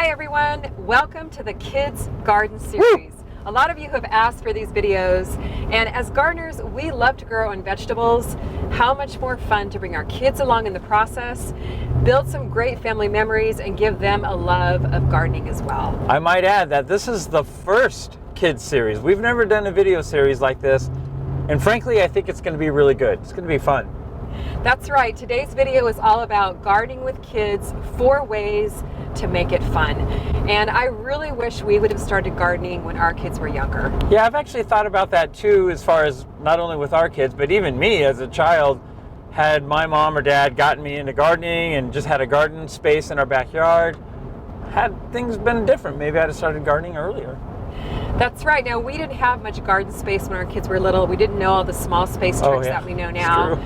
Hi everyone, welcome to the Kids Garden Series. A lot of you have asked for these videos, and as gardeners, we love to grow on vegetables. How much more fun to bring our kids along in the process, build some great family memories, and give them a love of gardening as well. I might add that this is the first kids series. We've never done a video series like this, and frankly, I think it's going to be really good. It's going to be fun. That's right. Today's video is all about gardening with kids, 4 ways to make it fun. And I really wish we would have started gardening when our kids were younger. Yeah, I've actually thought about that too, as far as not only with our kids, but even me as a child. Had my mom or dad gotten me into gardening and just had a garden space in our backyard, had things been different, maybe I'd have started gardening earlier. That's right. Now, we didn't have much garden space when our kids were little. We didn't know all the small space tricks that we know now.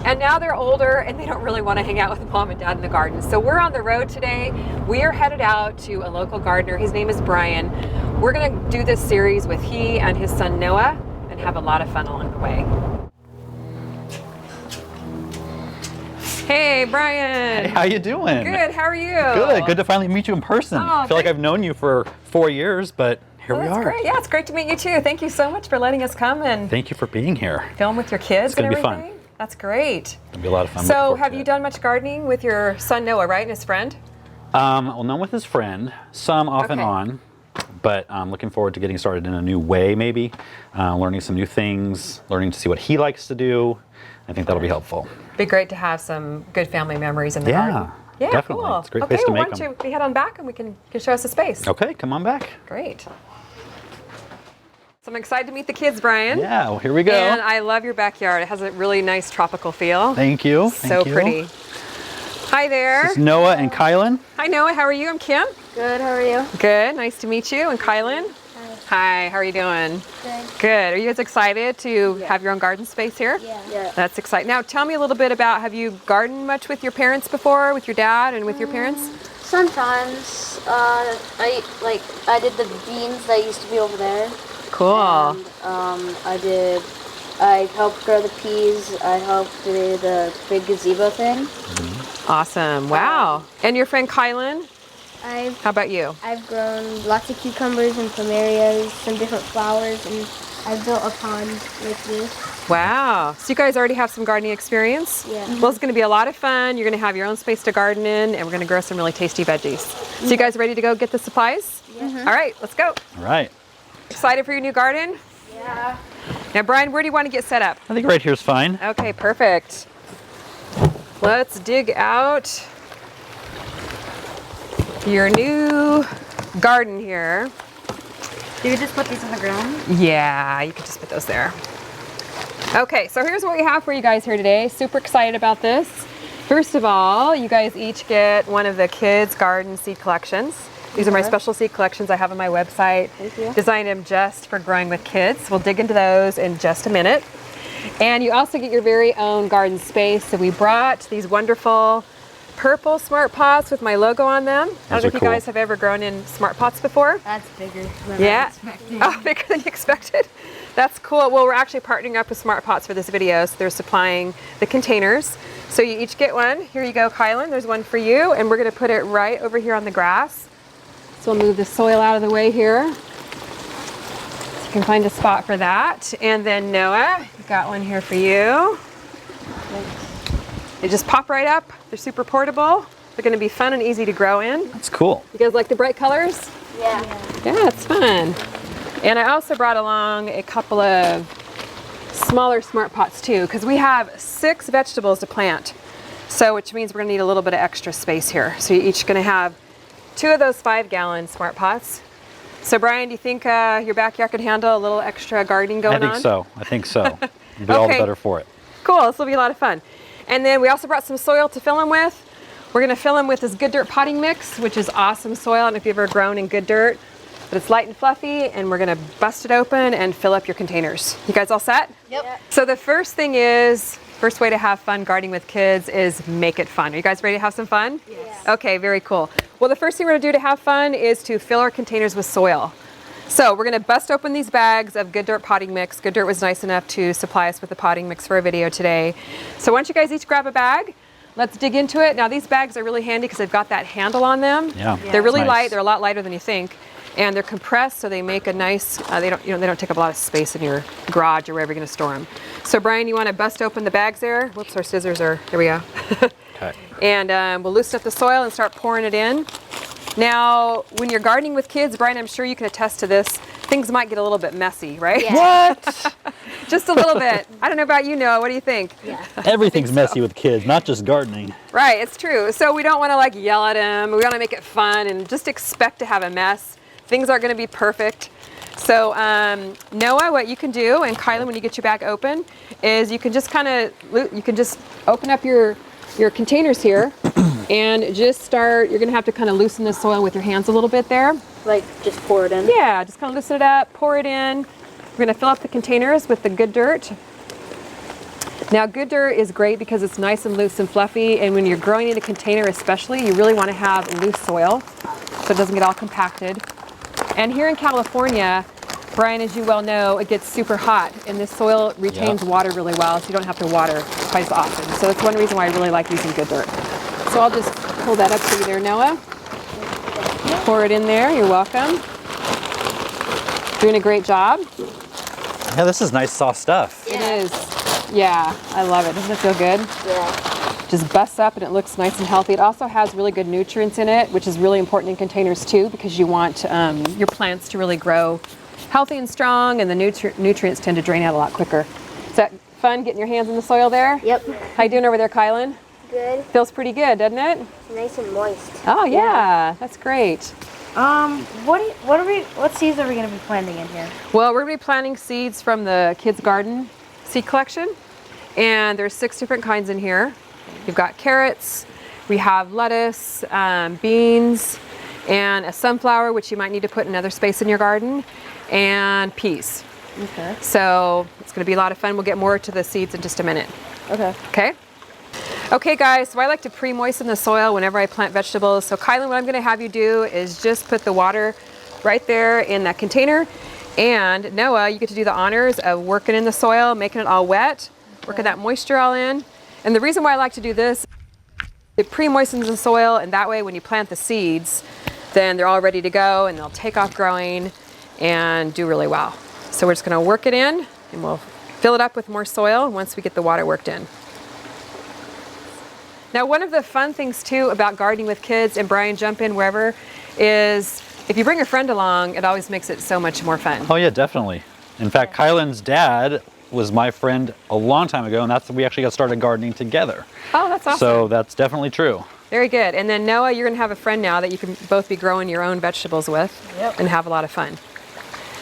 And now they're older and they don't really want to hang out with mom and dad in the garden. So we're on the road today. We are headed out to a local gardener. His name is Brian. We're going to do this series with he and his son Noah and have a lot of fun along the way. Hey, Brian. Hey, how you doing? Good. How are you? Good. Good to finally meet you in person. I feel like I've known you for 4 years, but here we are. Great. Yeah, it's great to meet you too. Thank you so much for letting us come and thank you for being here. Film with your kids. It's going and to be everything. fun. That's great. It'll be a lot of fun. So, have you done much gardening with your son Noah, right, and his friend? Well, none with his friend. Some off and on, but I'm looking forward to getting started in a new way, maybe learning some new things, learning to see what he likes to do. I think that'll be helpful. Be great to have some good family memories in the garden. Yeah, definitely. Cool. It's a great place to make them. Why don't you head on back and we can show us the space. Okay, come on back. Great. So I'm excited to meet the kids, Brian. Yeah, well, here we go. And I love your backyard. It has a really nice tropical feel. Thank you. So pretty. Hi there. This is Noah and Kylan. Hi, Noah. How are you? I'm Kim. Good. How are you? Good. Nice to meet you. And Kylan. Hi, how are you doing? Good. Good. Are you guys excited to have your own garden space here? Yeah. That's exciting. Now, tell me a little bit about, have you gardened much with your parents before, with your dad and with your parents? Sometimes. I did the beans that used to be over there. Cool. And, I helped grow the peas. I helped do the big gazebo thing. Awesome. Wow. And your friend Kylan? How about you? I've grown lots of cucumbers and plumerias, some different flowers, and I've built a pond like this. Wow. So you guys already have some gardening experience? Yeah. Well, it's going to be a lot of fun. You're going to have your own space to garden in, and we're going to grow some really tasty veggies. So you guys ready to go get the supplies? Yeah. All right, let's go. All right. Excited for your new garden? Yeah. Now, Brian, where do you want to get set up? I think right here's fine. Okay, perfect. Let's dig out your new garden here. Do you just put these on the ground? Yeah, you could just put those there. Okay, so here's what we have for you guys here today. Super excited about this. First of all, you guys each get one of the kids' garden seed collections. These are my special seed collections I have on my website. Thank you. Designed them just for growing with kids. We'll dig into those in just a minute. And you also get your very own garden space. So we brought these wonderful purple smart pots with my logo on them. I don't know if you guys have ever grown in smart pots before. That's bigger than I expected. Oh, bigger than you expected. That's cool. Well, we're actually partnering up with Smart Pots for this video, so they're supplying the containers. So you each get one. Here you go, Kylan. There's one for you, and we're going to put it right over here on the grass. So we'll move the soil out of the way here. So you can find a spot for that. And then Noah, we've got one here for you. They just pop right up. They're super portable. They're going to be fun and easy to grow in. That's cool. You guys like the bright colors? Yeah. Yeah, it's fun. And I also brought along a couple of smaller smart pots too, because we have 6 vegetables to plant. So, which means we're going to need a little bit of extra space here. So you're each going to have 2 of those 5-gallon smart pots. So Brian, do you think your backyard could handle a little extra gardening going on? I think so. It'll be all the better for it. Cool, this will be a lot of fun. And then we also brought some soil to fill them with. We're going to fill them with this Good Dirt potting mix, which is awesome soil. I don't know if you've ever grown in good dirt, but it's light and fluffy, and we're going to bust it open and fill up your containers. You guys all set? Yep. So the first way to have fun gardening with kids is make it fun. Are you guys ready to have some fun? Yes. Okay, very cool. Well, the first thing we're going to do to have fun is to fill our containers with soil. So we're going to bust open these bags of Good Dirt potting mix. Good Dirt was nice enough to supply us with the potting mix for our video today. So why don't you guys each grab a bag. let's dig into it. Now these bags are really handy because they've got that handle on them. Yeah. They're really Nice. light. They're a lot lighter than you think. And they're compressed, so they make a nice, they don't take up a lot of space in your garage or wherever you're gonna store them. So Brian, you wanna bust open the bags there? Whoops, our scissors are, there we go. Okay. And we'll loosen up the soil and start pouring it in. Now, when you're gardening with kids, Brian, I'm sure you can attest to this, things might get a little bit messy, right? Yeah. What? Just a little bit. I don't know about you, Noah, what do you think? Yeah. Everything's messy with kids, not just gardening. Right, it's true. So we don't wanna like yell at them, we wanna make it fun and just expect to have a mess. Things aren't gonna be perfect. So Noah, what you can do, and Kylan, when you get your bag open, is you can just open up your containers here and just start, you're gonna have to kind of loosen the soil with your hands a little bit there. Like, just pour it in? Yeah, just kind of loosen it up, pour it in. We're gonna fill up the containers with the good dirt. Now, good dirt is great because it's nice and loose and fluffy, and when you're growing in a container especially, you really wanna have loose soil so it doesn't get all compacted. And here in California, Brian, as you well know, it gets super hot and this soil retains water really well, so you don't have to water quite as often. So that's one reason why I really like using good dirt. So I'll just pull that up for you there, Noah. Pour it in there, you're welcome. Doing a great job. Yeah, this is nice soft stuff. It is. Yeah, I love it. Doesn't it feel good? Yeah. Just busts up and it looks nice and healthy. It also has really good nutrients in it, which is really important in containers too, because you want your plants to really grow healthy and strong, and the nutrients tend to drain out a lot quicker. Is that fun getting your hands in the soil there? Yep. How you doing over there, Kylan? Good. Feels pretty good, doesn't it? Nice and moist. Oh yeah, that's great. What seeds are we going to be planting in here? Well, we're gonna be planting seeds from the kids' garden seed collection, and there's 6 different kinds in here. You've got carrots, we have lettuce, beans, and a sunflower, which you might need to put in another space in your garden, and peas. Okay. So it's gonna be a lot of fun. We'll get more to the seeds in just a minute. Okay. Okay? Okay guys, so I like to pre-moisten the soil whenever I plant vegetables. So Kylan, what I'm gonna have you do is just put the water right there in that container. And Noah, you get to do the honors of working in the soil, making it all wet, working that moisture all in. And the reason why I like to do this, it pre-moistens the soil, and that way when you plant the seeds, then they're all ready to go and they'll take off growing and do really well. So we're just gonna work it in and we'll fill it up with more soil once we get the water worked in. Now, one of the fun things too about gardening with kids, and Brian, jump in wherever, is if you bring a friend along, it always makes it so much more fun. Oh yeah, definitely. In fact, Kylan's dad was my friend a long time ago, and that's when we actually got started gardening together. Oh, that's awesome. So that's definitely true. Very good. And then Noah, you're gonna have a friend now that you can both be growing your own vegetables with and have a lot of fun.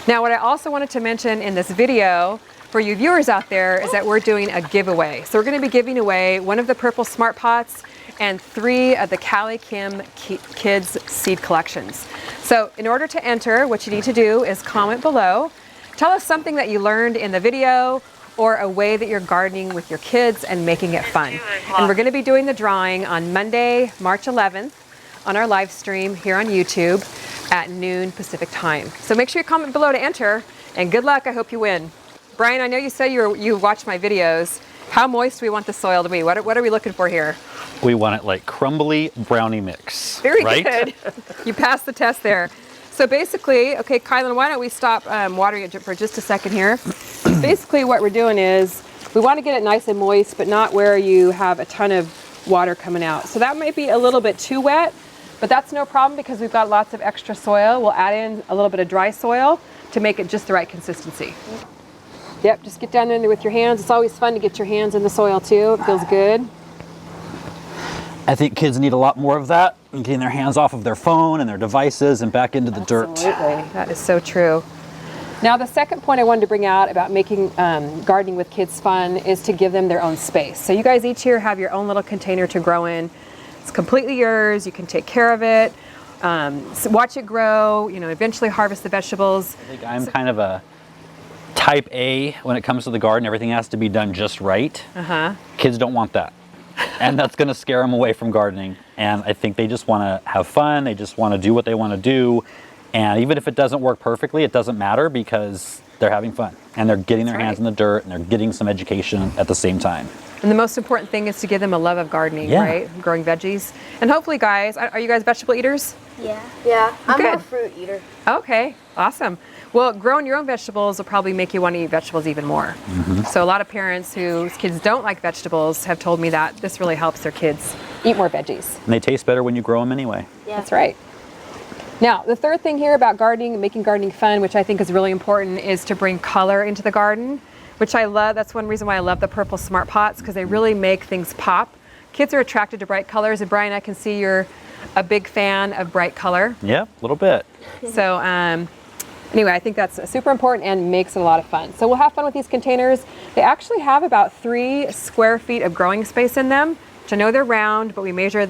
Now, what I also wanted to mention in this video for you viewers out there is that we're doing a giveaway. So we're gonna be giving away one of the purple Smart Pots and 3 of the CaliKim Kids Seed Collections. So in order to enter, what you need to do is comment below. Tell us something that you learned in the video or a way that you're gardening with your kids and making it fun. And we're gonna be doing the drawing on Monday, March 11th on our live stream here on YouTube at noon Pacific time. So make sure you comment below to enter, and good luck, I hope you win. Brian, I know you say you watch my videos. How moist do we want the soil to be? What are we looking for here? We want it like crumbly brownie mix. Very right? good. You passed the test there. So basically, okay, Kylan, why don't we stop watering it for just a second here. Basically what we're doing is we want to get it nice and moist, but not where you have a ton of water coming out. So that might be a little bit too wet, but that's no problem because we've got lots of extra soil. We'll add in a little bit of dry soil to make it just the right consistency. Yep, just get down there with your hands. It's always fun to get your hands in the soil too. It feels good. I think kids need a lot more of that, and getting their hands off of their phone and their devices and back into the dirt. Absolutely, that is so true. Now, the second point I wanted to bring out about making gardening with kids fun is to give them their own space. So you guys each here have your own little container to grow in. It's completely yours. You can take care of it, so watch it grow, eventually harvest the vegetables. I think I'm kind of a type A when it comes to the garden. Everything has to be done just right. Kids don't want that. And that's going to scare them away from gardening. And I think they just want to have fun. They just want to do what they want to do. And even if it doesn't work perfectly, it doesn't matter because they're having fun and they're getting their hands in the dirt and they're getting some education at the same time. And the most important thing is to give them a love of gardening, Yeah. right? Growing veggies. And hopefully, guys, are you guys vegetable eaters? Yeah. Yeah, I'm Good. a fruit eater. Okay, awesome. Well, growing your own vegetables will probably make you want to eat vegetables even more. So a lot of parents whose kids don't like vegetables have told me that this really helps their kids eat more veggies. And they taste better when you grow them anyway. Yeah. That's right. Now, the third thing here about gardening and making gardening fun, which I think is really important, is to bring color into the garden, which I love. That's one reason why I love the purple smart pots, because they really make things pop. Kids are attracted to bright colors, and Brian, I can see you're a big fan of bright color. Yeah, a little bit. So anyway, I think that's super important and makes it a lot of fun. So we'll have fun with these containers. They actually have about 3 square feet of growing space in them, which I know they're round, but we measure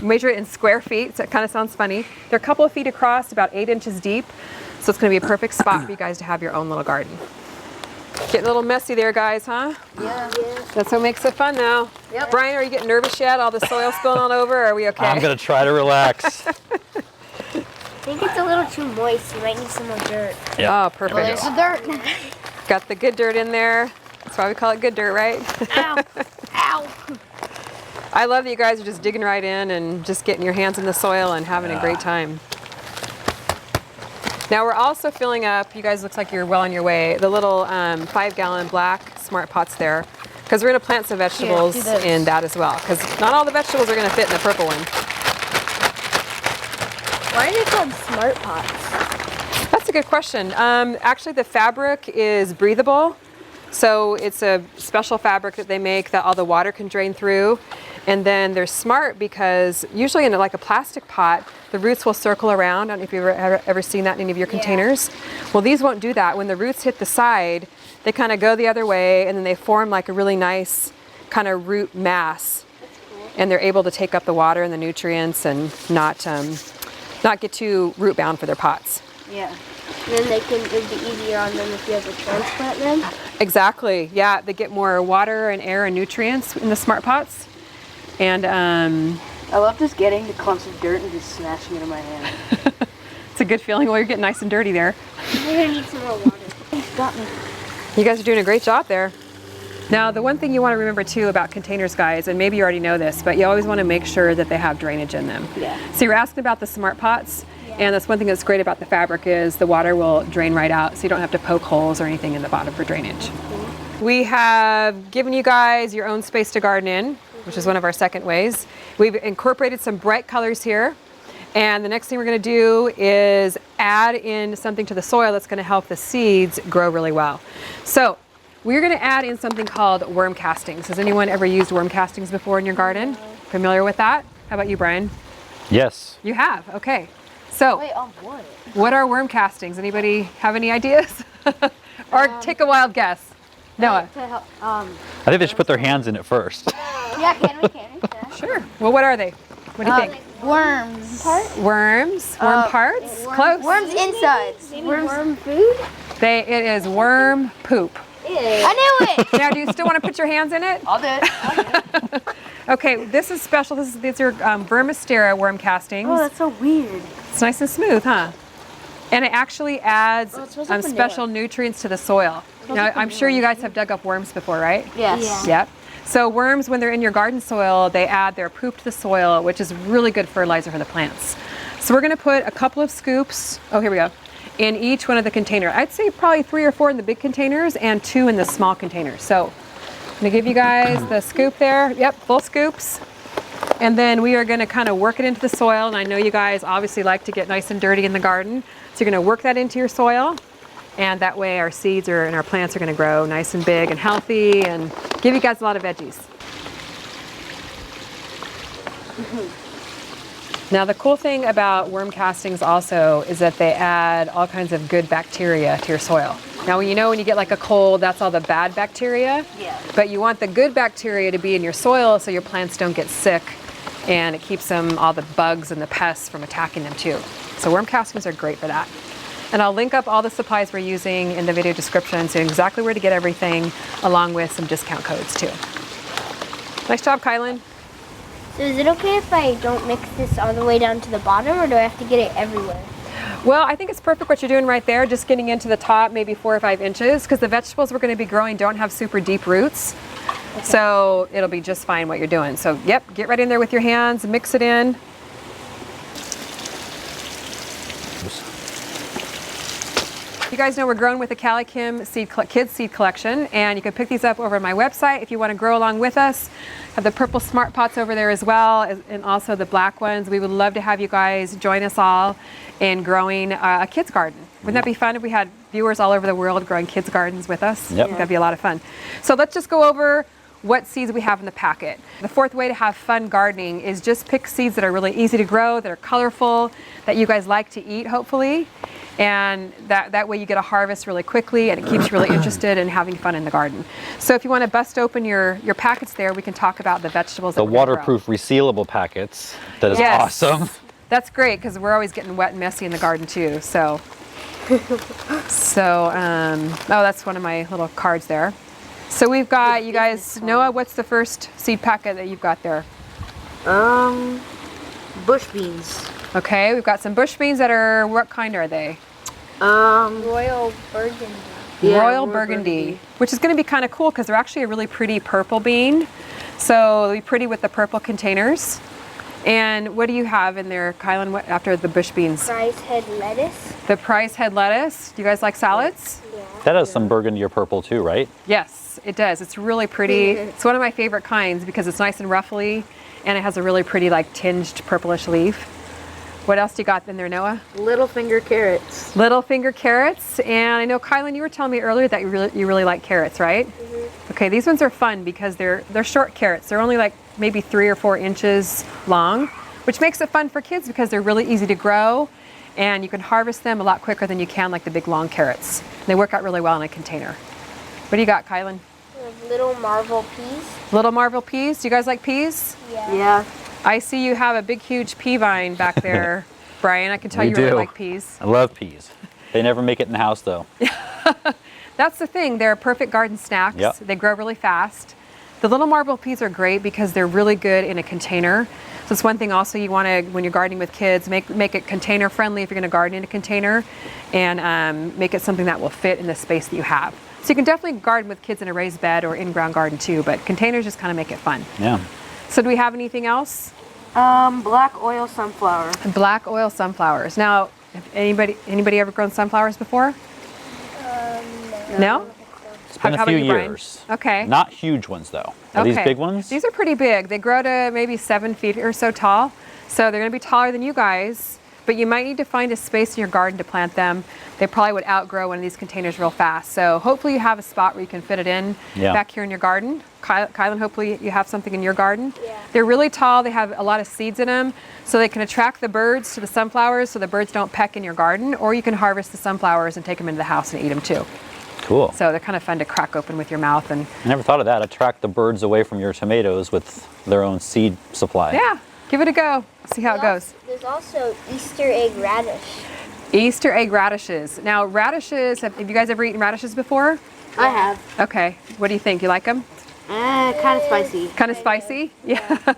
measure it in square feet, so it kind of sounds funny. They're a couple of feet across, about 8 inches deep, so it's going to be a perfect spot for you guys to have your own little garden. Getting a little messy there, guys, huh? Yeah. That's what makes it fun now. Yep. Brian, are you getting nervous yet? All the soil spilling all over? Or are we okay? I'm going to try to relax. I think it's a little too moist. You might need some more dirt. Oh, perfect. Well, there's the dirt. Got the good dirt in there. That's why we call it good dirt, right? Ow. Ow. I love that you guys are just digging right in and just getting your hands in the soil and having a great time. Now we're also filling up, you guys looks like you're well on your way, the little 5-gallon black smart pots there, because we're going to plant some vegetables in that as well, because not all the vegetables are going to fit in the purple one. Why are they called smart pots? That's a good question. Actually, the fabric is breathable. So it's a special fabric that they make that all the water can drain through. And then they're smart because usually in like a plastic pot, the roots will circle around. I don't know if you've ever seen that in any of your containers. Well, these won't do that. When the roots hit the side, they kind of go the other way and then they form like a really nice kind of root mass. And they're able to take up the water and the nutrients and not get too root bound for their pots. Yeah. And then it'd be easier on them if you ever transplant them. Exactly. Yeah, they get more water and air and nutrients in the smart pots. And I love just getting the clumps of dirt and just smashing it in my hand. it's a good feeling while you're getting nice and dirty there. We're gonna need some more water. Got me. You guys are doing a great job there. Now, the one thing you want to remember too about containers, guys, and maybe you already know this, but you always want to make sure that they have drainage in them. Yeah. So you're asking about the smart pots, and that's one thing that's great about the fabric is the water will drain right out, so you don't have to poke holes or anything in the bottom for drainage. We have given you guys your own space to garden in, which is one of our second ways. We've incorporated some bright colors here. And the next thing we're going to do is add in something to the soil that's going to help the seeds grow really well. So we're going to add in something called worm castings. Has anyone ever used worm castings before in your garden? Familiar with that? How about you, Brian? Yes. You have? Okay. So Wait, on what? what are worm castings? Anybody have any ideas? Or take a wild guess. Noah. To help, I think they should put their hands in it first. Yeah, can we? Yeah. Sure. Well, what are they? What do you think? Worms. Worms? Worm parts? Close. Worms insides. Worm food? It is worm poop. I knew it. Now, do you still want to put your hands in it? I'll do it. Okay, this is special. These are Vermistera worm castings. Oh, that's so weird. It's nice and smooth, huh? And it actually adds smells like special nutrients to the soil. Now, I'm sure you guys have dug up worms before, right? Yes. Yep. So worms, when they're in your garden soil, they add their poop to the soil, which is really good fertilizer for the plants. So we're going to put a couple of scoops, oh, here we go, in each one of the containers. I'd say probably 3 or 4 in the big containers and 2 in the small containers. So I'm going to give you guys the scoop there. Yep, full scoops. And then we are going to kind of work it into the soil. And I know you guys obviously like to get nice and dirty in the garden. So you're going to work that into your soil. And that way our seeds and our plants are going to grow nice and big and healthy and give you guys a lot of veggies. Now the cool thing about worm castings also is that they add all kinds of good bacteria to your soil. Now when you get like a cold, that's all the bad bacteria. Yeah. But you want the good bacteria to be in your soil so your plants don't get sick, and it keeps all the bugs and the pests from attacking them too. So worm castings are great for that. And I'll link up all the supplies we're using in the video description so you know exactly where to get everything, along with some discount codes too. Nice job, Kylan. So is it okay if I don't mix this all the way down to the bottom, or do I have to get it everywhere? Well, I think it's perfect what you're doing right there, just getting into the top, maybe 4 or 5 inches, because the vegetables we're going to be growing don't have super deep roots. So it'll be just fine what you're doing. So yep, get right in there with your hands, mix it in. You guys know we're growing with the CaliKim Kids Seed Collection, and you can pick these up over on my website if you want to grow along with us. Have the purple smart pots over there as well, and also the black ones. We would love to have you guys join us all in growing a kids garden. Wouldn't that be fun if we had viewers all over the world growing kids gardens with us? Yep. I think that'd be a lot of fun. So let's just go over what seeds we have in the packet. The fourth way to have fun gardening is just pick seeds that are really easy to grow, that are colorful, that you guys like to eat, hopefully. And that way you get a harvest really quickly, and it keeps you really interested in having fun in the garden. So if you want to bust open your packets there, we can talk about the vegetables that The we're gonna grow. waterproof resealable packets. That is Yes. awesome. That's great, because we're always getting wet and messy in the garden too. So, oh, that's one of my little cards there. So we've got, you guys, Noah, what's the first seed packet that you've got there? Bush beans. Okay, we've got some bush beans that are, what kind are they? Royal Burgundy. Yeah, Royal Burgundy, which is going to be kind of cool because they're actually a really pretty purple bean. So it'll be pretty with the purple containers. And what do you have in there, Kylan, what, after the bush beans? Price head lettuce. The price head lettuce. Do you guys like salads? Yeah. That has some burgundy or purple too, right? Yes, it does. It's really pretty. It's one of my favorite kinds because it's nice and ruffly, and it has a really pretty, like, tinged purplish leaf. What else do you got in there, Noah? Little finger carrots. Little finger carrots. And I know, Kylan, you were telling me earlier that you really like carrots, right? Okay, these ones are fun because they're short carrots. They're only like maybe 3 or 4 inches long, which makes it fun for kids because they're really easy to grow, and you can harvest them a lot quicker than you can like the big long carrots. They work out really well in a container. What do you got, Kylan? Little marble peas. Little marble peas. Do you guys like peas? Yeah. I see you have a big, huge pea vine back there, Brian. I can tell We you really do. like peas. I love peas. They never make it in the house though. That's the thing. They're perfect garden snacks. Yep. They grow really fast. The little marble peas are great because they're really good in a container. So it's one thing also you want to, when you're gardening with kids, make it container friendly if you're going to garden in a container, and make it something that will fit in the space that you have. So you can definitely garden with kids in a raised bed or in-ground garden too, but containers just kind of make it fun. Yeah. So do we have anything else? Black oil sunflower. Black oil sunflowers. Now, have anybody ever grown sunflowers before? No? It's been How a few about you, Brian? years. Okay. Not huge ones though. Are these big ones? These are pretty big. They grow to maybe 7 feet or so tall. So they're going to be taller than you guys, but you might need to find a space in your garden to plant them. They probably would outgrow one of these containers real fast. So hopefully you have a spot where you can fit it in back here in your garden. Kylan, hopefully you have something in your garden. Yeah. They're really tall. They have a lot of seeds in them, so they can attract the birds to the sunflowers so the birds don't peck in your garden, or you can harvest the sunflowers and take them into the house and eat them too. Cool. So they're kind of fun to crack open with your mouth. And I never thought of that. Attract the birds away from your tomatoes with their own seed supply. yeah, give it a go. See how it goes. There's also Easter egg radish. Easter egg radishes. Now radishes, have you guys ever eaten radishes before? I have. Okay, what do you think? You like them? Kind of spicy. Kind of spicy? Yeah.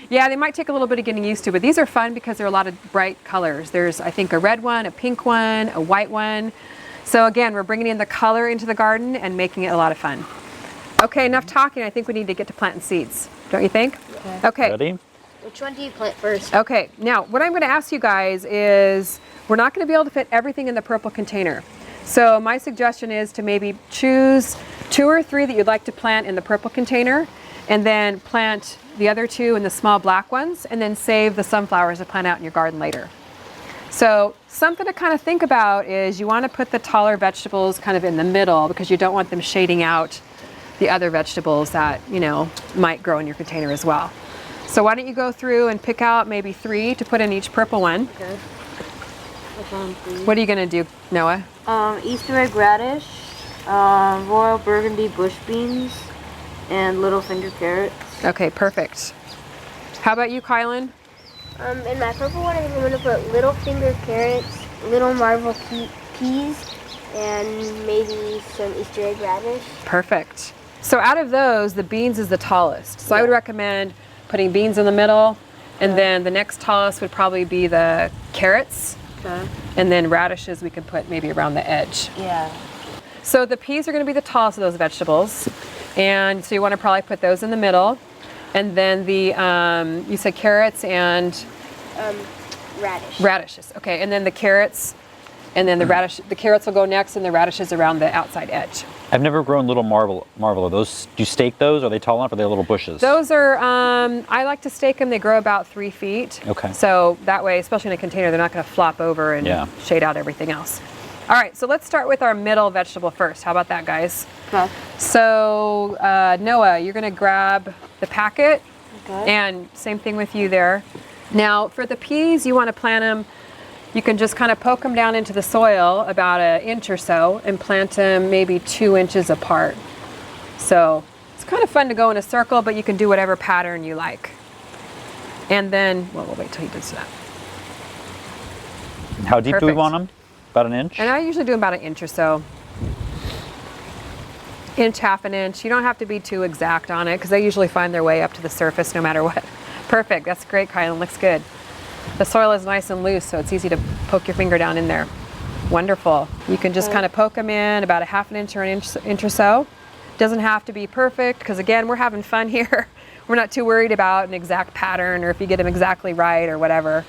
Yeah, they might take a little bit of getting used to, but these are fun because there are a lot of bright colors. There's, I think, a red one, a pink one, a white one. So again, we're bringing in the color into the garden and making it a lot of fun. Okay, enough talking. I think we need to get to planting seeds. Don't you think? Okay. Ready? Which one do you plant first? Okay, now what I'm going to ask you guys is, we're not going to be able to fit everything in the purple container. So my suggestion is to maybe choose 2 or 3 that you'd like to plant in the purple container, and then plant the other 2 in the small black ones, and then save the sunflowers to plant out in your garden later. So something to kind of think about is you want to put the taller vegetables kind of in the middle because you don't want them shading out the other vegetables that, you know, might grow in your container as well. So why don't you go through and pick out maybe 3 to put in each purple one. Okay. Which one, please? What are you going to do, Noah? Easter egg radish, royal burgundy bush beans, and little finger carrots. Okay, perfect. How about you, Kylan? In my purple one, I'm going to put little finger carrots, little marble peas, and maybe some Easter egg radish. Perfect. So out of those, the beans is the tallest. So I would recommend putting beans in the middle, and then the next tallest would probably be the carrots. Okay. And then radishes we could put maybe around the edge. Yeah. So the peas are going to be the tallest of those vegetables. And so you want to probably put those in the middle. And then the, you said carrots and? Radish. Radishes, okay. And then the carrots, and then the carrots will go next and the radishes around the outside edge. I've never grown little marble. Are those, do you stake those? Are they tall enough or are they little bushes? Those are, I like to stake them. They grow about 3 feet. Okay. So that way, especially in a container, they're not going to flop over and shade out everything else. All right, so let's start with our middle vegetable first. How about that, guys? Okay. So Noah, you're going to grab the packet, and same thing with you there. Now for the peas, you want to plant them. You can just kind of poke them down into the soil about 1 inch or so and plant them maybe 2 inches apart. So it's kind of fun to go in a circle, but you can do whatever pattern you like. And then, well, we'll wait till he does that. How deep do we want them? About 1 inch? And I usually do about 1 inch or so. Inch, half an inch. You don't have to be too exact on it because they usually find their way up to the surface no matter what. Perfect, that's great, Kylan, looks good. The soil is nice and loose, so it's easy to poke your finger down in there. Wonderful. You can just kind of poke them in about a half an inch or an inch or so. Doesn't have to be perfect because again, we're having fun here. We're not too worried about an exact pattern or if you get them exactly right or whatever.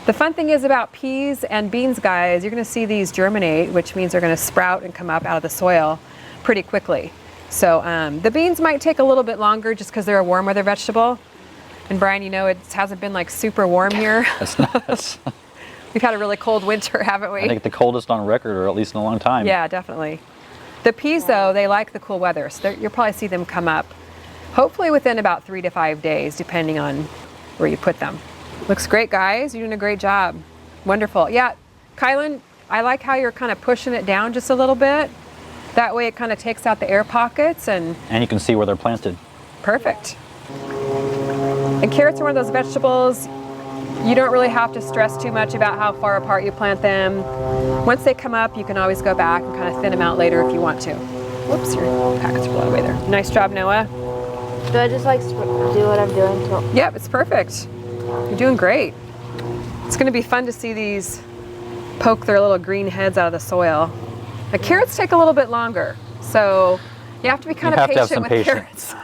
The fun thing is about peas and beans, guys, you're going to see these germinate, which means they're going to sprout and come up out of the soil pretty quickly. So the beans might take a little bit longer just because they're a warm weather vegetable. And Brian, you know, it hasn't been like super warm here. We've had a really cold winter, haven't we? I think the coldest on record, or at least in a long time. Yeah, definitely. The peas, though, they like the cool weather, so you'll probably see them come up, hopefully within about 3 to 5 days, depending on where you put them. Looks great, guys. You're doing a great job. Wonderful. Yeah, Kylan, I like how you're kind of pushing it down just a little bit. That way it kind of takes out the air pockets and you can see where they're planted. Perfect. And carrots are one of those vegetables, you don't really have to stress too much about how far apart you plant them. Once they come up, you can always go back and kind of thin them out later if you want to. Whoops, your packets are blown away there. Nice job, Noah. Do I just like do what I'm doing? Yep, it's perfect. You're doing great. It's going to be fun to see these poke their little green heads out of the soil. The carrots take a little bit longer, so you have to be kind of patient with carrots.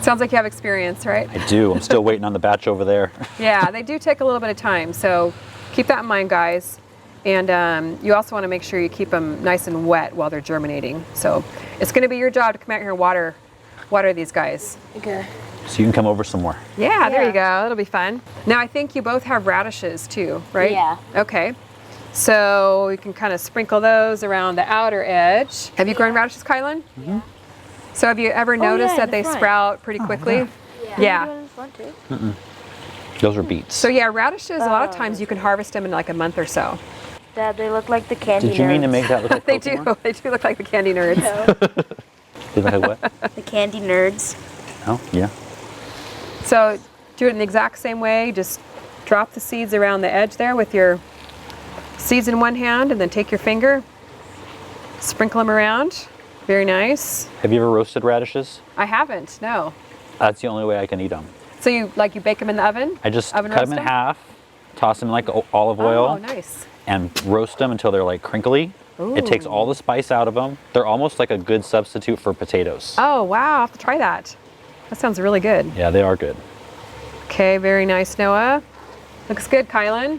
Sounds like you have experience, right? I do. I'm still waiting on the batch over there. Yeah, they do take a little bit of time, so keep that in mind, guys. And you also want to make sure you keep them nice and wet while they're germinating. So it's going to be your job to come out here and water these guys. Okay. So you can come over some more. Yeah, there you go. It'll be fun. Now I think you both have radishes too, right? Yeah. Okay. So you can kind of sprinkle those around the outer edge. Have you grown radishes, Kylan? Mm-hmm. So have you ever noticed that they sprout pretty quickly? Yeah. Those are beets. So yeah, radishes, a lot of times you can harvest them in like a month or so. Dad, they look like the candy nerds. Did you mean to make that look like They do. Pokemon? They do look like the candy nerds. They look like what? The candy nerds. Oh, yeah. So do it in the exact same way. Just drop the seeds around the edge there with your seeds in one hand and then take your finger, sprinkle them around. Very nice. Have you ever roasted radishes? I haven't, no. That's the only way I can eat them. So you bake them in the oven? I just oven cut them in roast half, toss them in like olive oil. Oh, nice. And roast them until they're like crinkly. Ooh. It takes all the spice out of them. They're almost like a good substitute for potatoes. Oh, wow. I'll have to try that. That sounds really good. Yeah, they are good. Okay, very nice, Noah. Looks good, Kylan.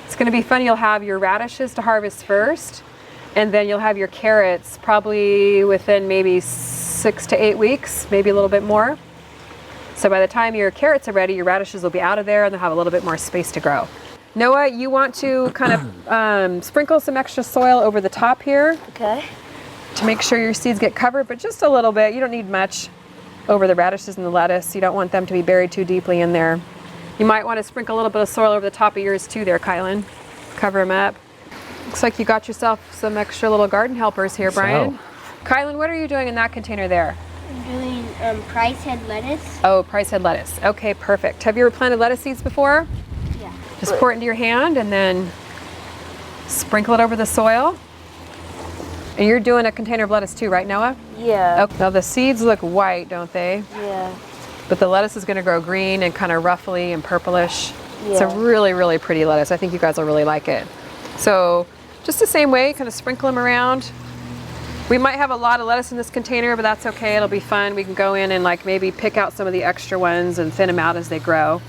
It's going to be fun. You'll have your radishes to harvest first, and then you'll have your carrots probably within maybe 6 to 8 weeks, maybe a little bit more. So by the time your carrots are ready, your radishes will be out of there and they'll have a little bit more space to grow. Noah, you want to kind of sprinkle some extra soil over the top here. Okay. To make sure your seeds get covered, but just a little bit. You don't need much over the radishes and the lettuce. You don't want them to be buried too deeply in there. You might want to sprinkle a little bit of soil over the top of yours too there, Kylan. Cover them up. Looks like you got yourself some extra little garden helpers here, Brian. Kylan, what are you doing in that container there? I'm doing price head lettuce. Oh, price head lettuce. Okay, perfect. Have you ever planted lettuce seeds before? Yeah. Just pour it into your hand and then sprinkle it over the soil. And you're doing a container of lettuce too, right, Noah? Yeah. Oh, now the seeds look white, don't they? Yeah. But the lettuce is going to grow green and kind of ruffly and purplish. It's a Yeah. really, really pretty lettuce. I think you guys will really like it. So just the same way, kind of sprinkle them around. We might have a lot of lettuce in this container, but that's okay. It'll be fun. We can go in and like maybe pick out some of the extra ones and thin them out as they grow.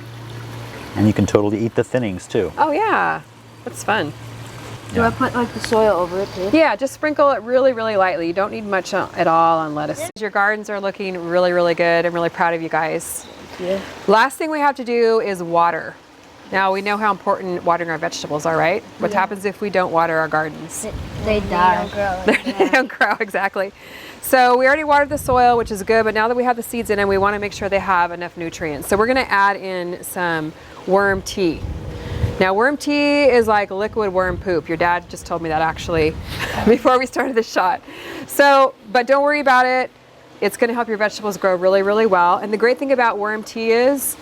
And you can totally eat the thinnings too. Oh yeah, that's fun. Do I put like the soil over it too? Yeah, just sprinkle it really, really lightly. You don't need much at all on lettuce. Your gardens are looking really, really good. I'm really proud of you guys. Yeah. Last thing we have to do is water. Now we know how important watering our vegetables are, right? What happens if we don't water our gardens? They die. They don't grow, exactly. So we already watered the soil, which is good, but now that we have the seeds in them, we want to make sure they have enough nutrients. So we're going to add in some worm tea. Now worm tea is like liquid worm poop. Your dad just told me that actually before we started the shot. So, but don't worry about it. It's going to help your vegetables grow really, really well. And the great thing about worm tea is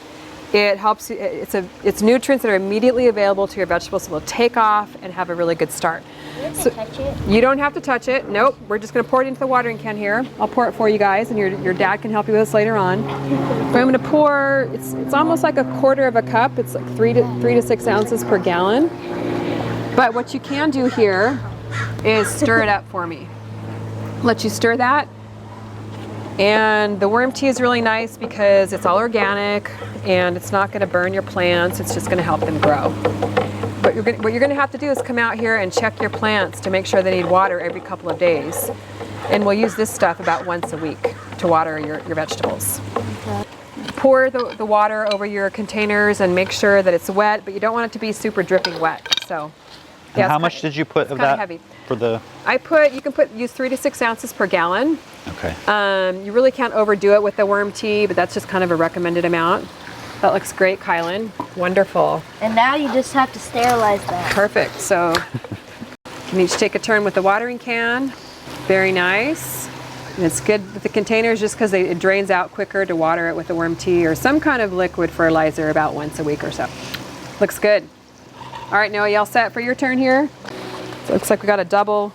it helps, it's nutrients that are immediately available to your vegetables, so they'll take off and have a really good start. You have to touch it. You don't have to touch it. Nope. We're just going to pour it into the watering can here. I'll pour it for you guys, and your dad can help you with this later on. I'm going to pour. It's almost like a quarter of a cup. It's like 3 to 6 ounces per gallon. But what you can do here is stir it up for me. Let you stir that. And the worm tea is really nice because it's all organic and it's not going to burn your plants. It's just going to help them grow. But what you're going to have to do is come out here and check your plants to make sure they need water every couple of days. And we'll use this stuff about once a week to water your vegetables. Okay. Pour the water over your containers and make sure that it's wet, but you don't want it to be super dripping wet. So, yeah, and how much did you put of that heavy. For the? You can use 3 to 6 ounces per gallon. Okay. You really can't overdo it with the worm tea, but that's just kind of a recommended amount. That looks great, Kylan. Wonderful. And now you just have to sterilize that. Perfect. So you can each take a turn with the watering can. Very nice. And it's good with the containers just because it drains out quicker to water it with the worm tea or some kind of liquid fertilizer about once a week or so. Looks good. All right, Noah, you all set for your turn here? So it looks like we got a double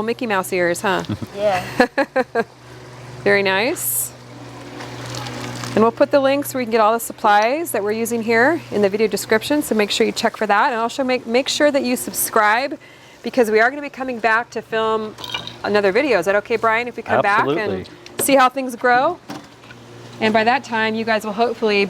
Mickey Mouse ears, huh? Yeah. Very nice. And we'll put the links where you can get all the supplies that we're using here in the video description, so make sure you check for that. And also make sure that you subscribe, because we are going to be coming back to film another video. Is that okay, Brian, if we come back and see how things grow? And by that time, you guys will hopefully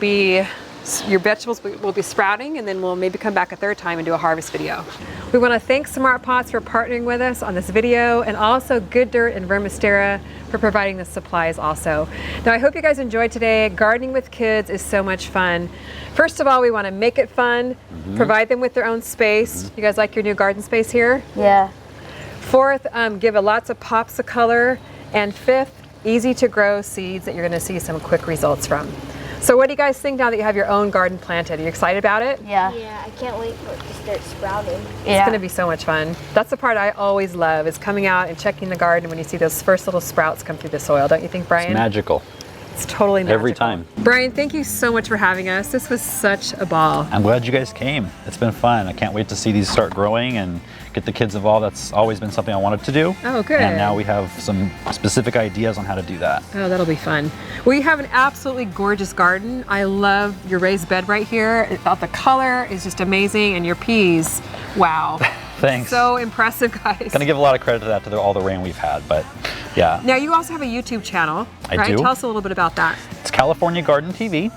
your vegetables will be sprouting, and then we'll maybe come back a third time and do a harvest video. We want to thank Smart Pots for partnering with us on this video, and also Good Dirt and Vermistera for providing the supplies also. Now, I hope you guys enjoyed today. Gardening with kids is so much fun. First of all, we want to make it fun, provide them with their own space. You guys like your new garden space here? Yeah. Fourth, give lots of pops of color. And fifth, easy to grow seeds that you're going to see some quick results from. So what do you guys think now that you have your own garden planted? Are you excited about it? Yeah. Yeah, I can't wait for it to start sprouting. It's going to be so much fun. That's the part I always love, is coming out and checking the garden when you see those first little sprouts come through the soil. Don't you think, Brian? It's magical. It's totally magical. Every time. Brian, thank you so much for having us. This was such a ball. I'm glad you guys came. It's been fun. I can't wait to see these start growing and get the kids involved. That's always been something I wanted to do. Oh, good. And now we have some specific ideas on how to do that. Oh, that'll be fun. Well, you have an absolutely gorgeous garden. I love your raised bed right here. The color is just amazing, and your peas, wow. Thanks. So impressive, guys. Gonna give a lot of credit to that, to all the rain we've had, but yeah. Now, you also have a YouTube channel, right? I do. Tell us a little bit about that. It's California Garden TV.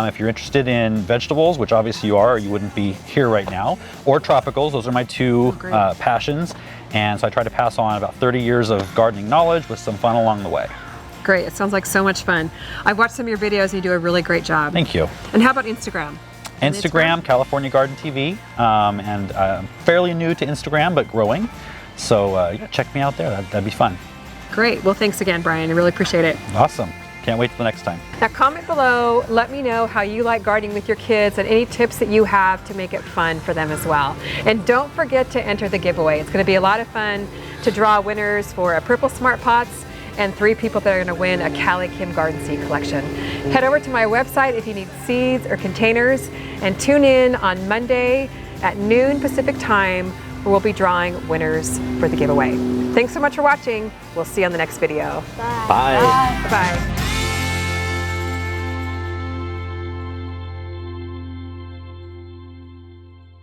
If you're interested in vegetables, which obviously you are, or you wouldn't be here right now, or tropicals, those are my two passions. And so I try to pass on about 30 years of gardening knowledge with some fun along the way. Great, it sounds like so much fun. I've watched some of your videos and you do a really great job. Thank you. And how about Instagram? Instagram, California Garden TV. And I'm fairly new to Instagram, but growing. So yeah, check me out there, that'd be fun. Great, well thanks again, Brian, I really appreciate it. Awesome. Can't wait till the next time. Now comment below, let me know how you like gardening with your kids and any tips that you have to make it fun for them as well. And don't forget to enter the giveaway. It's going to be a lot of fun to draw winners for a purple Smart Pots and 3 people that are going to win a CaliKim garden seed collection. Head over to my website if you need seeds or containers, and tune in on Monday at noon Pacific time, where we'll be drawing winners for the giveaway. Thanks so much for watching. We'll see you on the next video. Bye. Bye. Bye.